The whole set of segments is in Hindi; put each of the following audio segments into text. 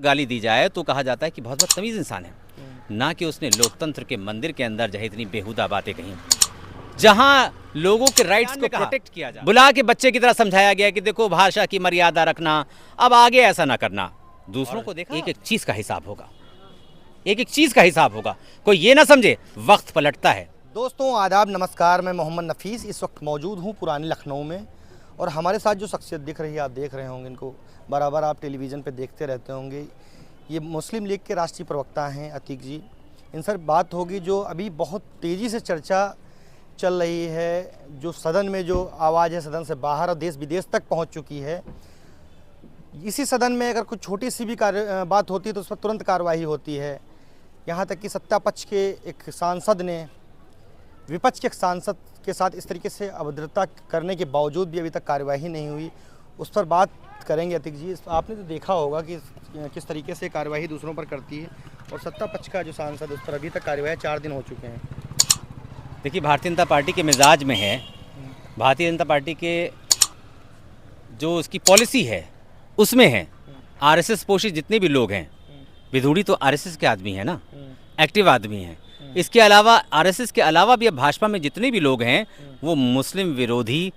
गाली दी जाए तो कहा जाता है कि बहुत बदतमीज इंसान है, ना कि उसने लोकतंत्र के मंदिर के अंदर जो है इतनी बेहुदा बातें कही, जहां लोगों के राइट्स को प्रोटेक्ट किया जाए। बुला के बच्चे की तरह समझाया गया कि देखो भाषा की मर्यादा रखना, अब आगे ऐसा ना करना। दूसरों को देखा, एक एक चीज का हिसाब होगा, एक एक चीज का हिसाब होगा। कोई ये ना समझे वक्त पलटता है। दोस्तों आदाब, नमस्कार। मैं मोहम्मद नफीस इस वक्त मौजूद हूँ पुराने लखनऊ में, और हमारे साथ जो शख्सियत दिख रही है, आप देख रहे होंगे इनको, बराबर आप टेलीविज़न पे देखते रहते होंगे। ये मुस्लिम लीग के राष्ट्रीय प्रवक्ता हैं अतीक जी। इनसे बात होगी जो अभी बहुत तेज़ी से चर्चा चल रही है, जो सदन में जो आवाज़ है सदन से बाहर और देश विदेश तक पहुँच चुकी है। इसी सदन में अगर कुछ छोटी सी भी बात होती है तो उस पर तुरंत कार्रवाई होती है। यहाँ तक कि सत्ता पक्ष के एक सांसद ने विपक्ष के एक सांसद के साथ इस तरीके से अभद्रता करने के बावजूद भी अभी तक कार्यवाही नहीं हुई। उस पर बात करेंगे अतीक जी। आपने तो देखा होगा कि किस तरीके से कार्यवाही दूसरों पर करती है, और सत्ता पक्ष का जो सांसद उस पर अभी तक कार्यवाही 4 दिन हो चुके हैं। देखिए, भारतीय जनता पार्टी के मिजाज में है, भारतीय जनता पार्टी के जो उसकी पॉलिसी है उसमें है। आरएसएस पोषित जितने भी लोग हैं, विधूड़ी तो आरएसएस के आदमी हैं ना, एक्टिव आदमी हैं। इसके अलावा आरएसएस के अलावा भी अब भाजपा में जितने भी लोग हैं वो मुस्लिम विरोधी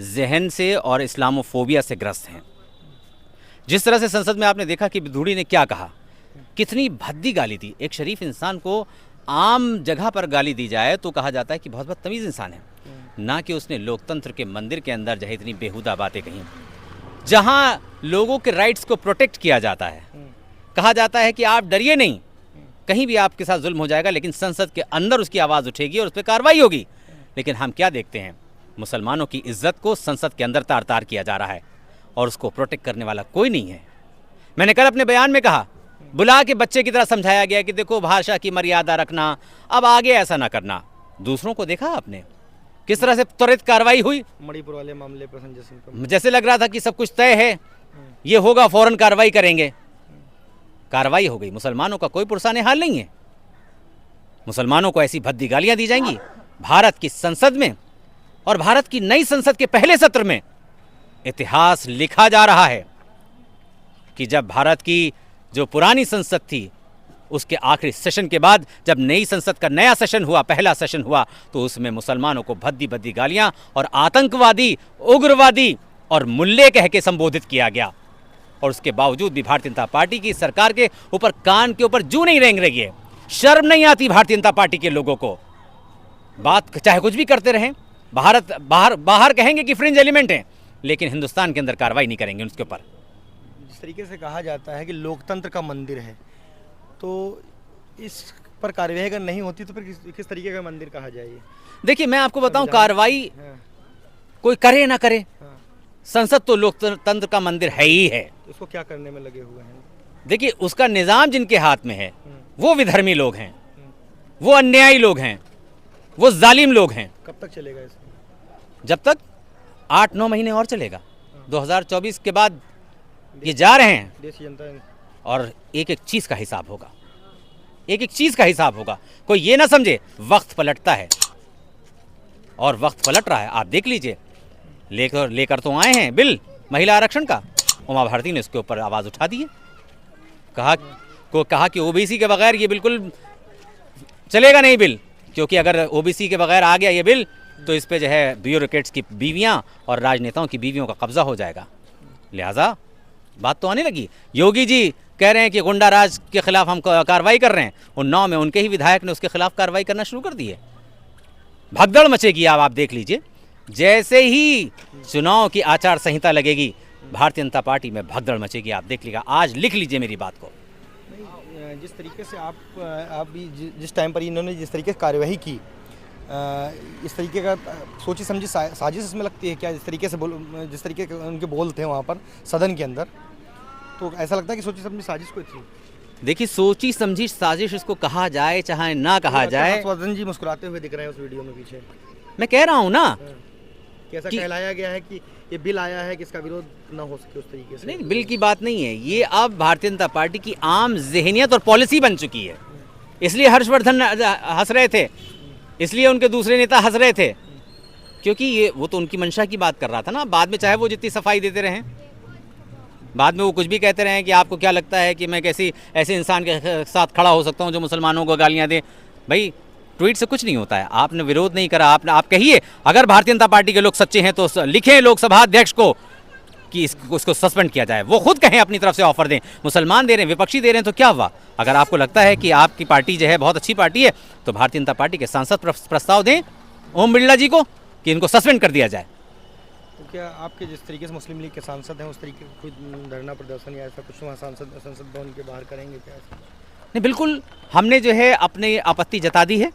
जहन से और इस्लामोफोबिया से ग्रस्त हैं। जिस तरह से संसद में आपने देखा कि विधूड़ी ने क्या कहा, कितनी भद्दी गाली दी। एक शरीफ इंसान को आम जगह पर गाली दी जाए तो कहा जाता है कि बहुत बदतमीज इंसान है, ना कि उसने लोकतंत्र के मंदिर के अंदर जो है इतनी बेहुदा बातें कही, जहां लोगों के राइट्स को प्रोटेक्ट किया जाता है। कहा जाता है कि आप डरिए नहीं, कहीं भी आपके साथ जुल्म हो जाएगा, लेकिन संसद के अंदर उसकी आवाज़ उठेगी और उस पर कार्रवाई होगी। लेकिन हम क्या देखते हैं, मुसलमानों की इज्जत को संसद के अंदर तार तार किया जा रहा है और उसको प्रोटेक्ट करने वाला कोई नहीं है। मैंने कल अपने बयान में कहा, बुला के बच्चे की तरह समझाया गया कि देखो भाषा की मर्यादा रखना, अब आगे ऐसा ना करना। दूसरों को देखा आपने किस तरह से त्वरित कार्रवाई हुई। मणिपुर वाले मामले पर जैसे लग रहा था कि सब कुछ तय है, ये होगा, फौरन कार्रवाई करेंगे। कार्रवाई हो गई। मुसलमानों का कोई पुरसाने हाल नहीं है। मुसलमानों को ऐसी भद्दी गालियां दी जाएंगी भारत की संसद में, और भारत की नई संसद के पहले सत्र में इतिहास लिखा जा रहा है कि जब भारत की जो पुरानी संसद थी उसके आखिरी सेशन के बाद जब नई संसद का नया सेशन हुआ, पहला सेशन हुआ, तो उसमें मुसलमानों को भद्दी भद्दी गालियां और आतंकवादी, उग्रवादी और मुल्ले कह के संबोधित किया गया। और उसके बावजूद भी भारतीय जनता पार्टी की सरकार के ऊपर कान के ऊपर जू नहीं रेंग रही है। शर्म नहीं आती भारतीय जनता पार्टी के लोगों को। बात चाहे कुछ भी करते रहें, बाहर कहेंगे कि फ्रिंज एलिमेंट हैं, लेकिन हिंदुस्तान के अंदर कार्रवाई नहीं करेंगे उसके ऊपर। जिस तरीके से कहा जाता है कि लोकतंत्र का मंदिर है, तो इस पर कार्यवाही अगर नहीं होती तो फिर किस तरीके का मंदिर कहा जाए? देखिए, मैं आपको बताऊं, कार्रवाई कोई करे ना करे, संसद तो लोकतंत्र का मंदिर है ही है। उसको क्या करने में लगे हुए हैं? देखिए, उसका निजाम जिनके हाथ में है वो विधर्मी लोग हैं, वो अन्यायी लोग हैं, वो जालिम लोग हैं। कब तक चलेगा इसको? जब तक 8-9 महीने और चलेगा। 2024 के बाद ये जा रहे हैं, देश जनता, और एक एक चीज का हिसाब होगा, एक एक चीज का हिसाब होगा। कोई ये ना समझे वक्त पलटता है, और वक्त पलट रहा है। आप देख लीजिए, लेकर तो आए हैं बिल महिला आरक्षण का, उमा भारती ने उसके ऊपर आवाज़ उठा दी है। कहा कि ओबीसी के बगैर ये बिल्कुल चलेगा नहीं बिल, क्योंकि अगर ओबीसी के बगैर आ गया ये बिल तो इस पे जो है ब्यूरोक्रेट्स की बीवियां और राजनेताओं की बीवियों का कब्जा हो जाएगा। लिहाजा बात तो आने लगी। योगी जी कह रहे हैं कि गुंडा राज के खिलाफ हम कार्रवाई कर रहे हैं। उन्नाव में उनके ही विधायक ने उसके खिलाफ कार्रवाई करना शुरू कर दी है। भगदड़ मचेगी। आप देख लीजिए, जैसे ही चुनाव की आचार संहिता लगेगी, भारतीय जनता पार्टी में भगदड़ मचेगी। आप देख लीजिएगा, आज लिख लीजिए मेरी बात को। जिस तरीके से आप भी जिस टाइम पर इन्होंने जिस तरीके से कार्यवाही की, इस तरीके का सोची समझी साजिश इसमें लगती है क्या? जिस तरीके के उनके बोल थे वहाँ पर सदन के अंदर, तो ऐसा लगता है कि सोची समझी साजिश कोई थी? देखिए, सोची समझी साजिश इसको कहा जाए चाहे ना कहा जाए। हर्षवर्धन जी मुस्कुराते हुए दिख रहे हैं उस वीडियो में पीछे। मैं कह रहा हूँ ना, कैसा कहलाया गया है कि ये बिल आया है कि इसका विरोध ना हो सके उस तरीके से। नहीं, बिल की बात नहीं है ये। अब भारतीय जनता पार्टी की आम ज़हनियत और पॉलिसी बन चुकी है। इसलिए हर्षवर्धन हंस रहे थे, इसलिए उनके दूसरे नेता हंस रहे थे, क्योंकि ये वो तो उनकी मंशा की बात कर रहा था ना। बाद में चाहे वो जितनी सफाई देते रहें, बाद में वो कुछ भी कहते रहे कि आपको क्या लगता है कि मैं कैसी ऐसे इंसान के साथ खड़ा हो सकता हूँ जो मुसलमानों को गालियाँ दे। भाई ट्वीट से कुछ नहीं होता है, आपने विरोध नहीं करा, आप कहिए अगर भारतीय जनता पार्टी के लोग सच्चे हैं तो लिखें लोकसभा अध्यक्ष को कि उसको सस्पेंड किया जाए, वो खुद कहें अपनी तरफ से ऑफर दें। मुसलमान दे रहे हैं, विपक्षी दे रहे हैं तो क्या हुआ? अगर आपको लगता है कि आपकी पार्टी जो है बहुत अच्छी पार्टी है तो भारतीय जनता पार्टी के सांसद प्रस्ताव दें ओम बिरला जी को कि इनको सस्पेंड कर दिया जाए। तो क्या आपके जिस तरीके से मुस्लिम लीग के सांसद हैं उस तरीके का कोई धरना प्रदर्शन या ऐसा कुछ वहाँ संसद भवन के बाहर करेंगे क्या? नहीं, बिल्कुल हमने जो है अपनी आपत्ति जता दी है।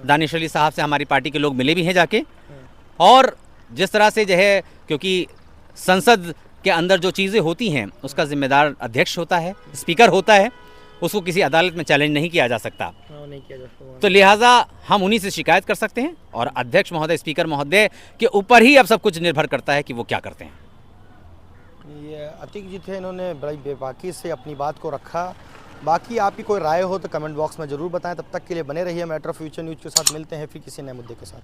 दानिश अली साहब से हमारी पार्टी के लोग मिले भी हैं जाके, और जिस तरह से जो है, क्योंकि संसद के अंदर जो चीज़ें होती हैं उसका जिम्मेदार अध्यक्ष होता है, स्पीकर होता है, उसको किसी अदालत में चैलेंज नहीं किया जा सकता। नहीं किया जा सकता, तो लिहाजा हम उन्हीं से शिकायत कर सकते हैं और अध्यक्ष महोदय, स्पीकर महोदय के ऊपर ही अब सब कुछ निर्भर करता है कि वो क्या करते हैं। ये अतीक जी थे, इन्होंने बड़ी बेबाकी से अपनी बात को रखा। बाकी आपकी कोई राय हो तो कमेंट बॉक्स में ज़रूर बताएं। तब तक के लिए बने रहिए मैटर ऑफ फ्यूचर न्यूज़ के साथ। मिलते हैं फिर किसी नए मुद्दे के साथ।